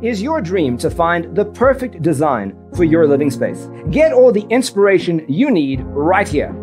Is your dream to find the perfect design for your living space? Get all the inspiration you need right here.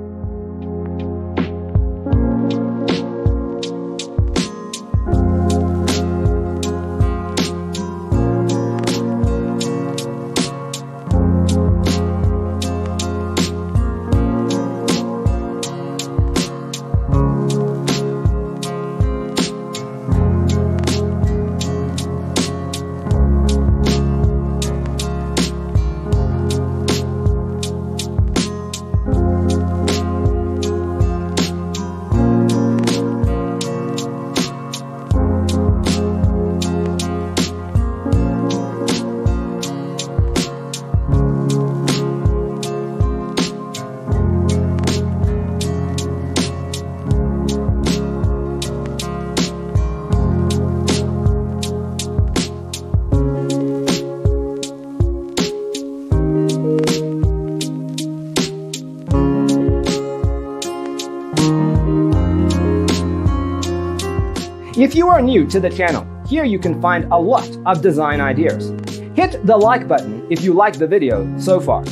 If you are new to the channel, here you can find a lot of design ideas. Hit the like button if you like the video so far.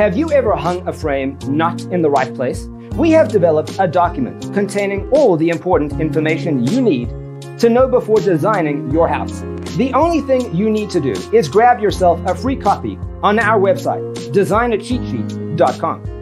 Have you ever hung a frame not in the right place? We have developed a document containing all the important information you need to know before designing your house. The only thing you need to do is grab yourself a free copy on our website, designacheatsheet.com.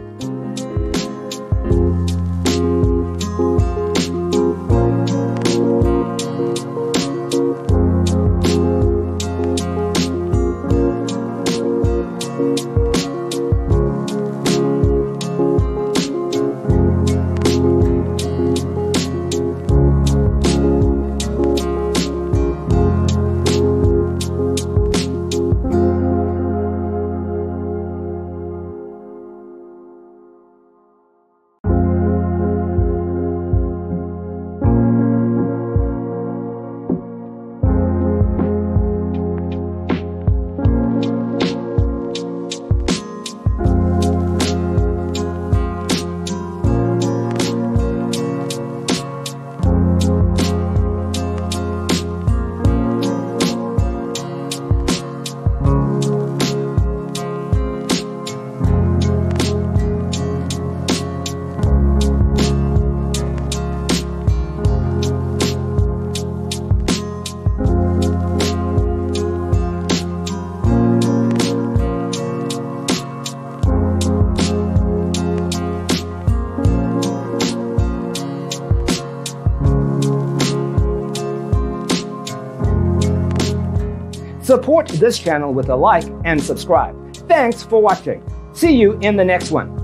Support this channel with a like and subscribe. Thanks for watching. See you in the next one.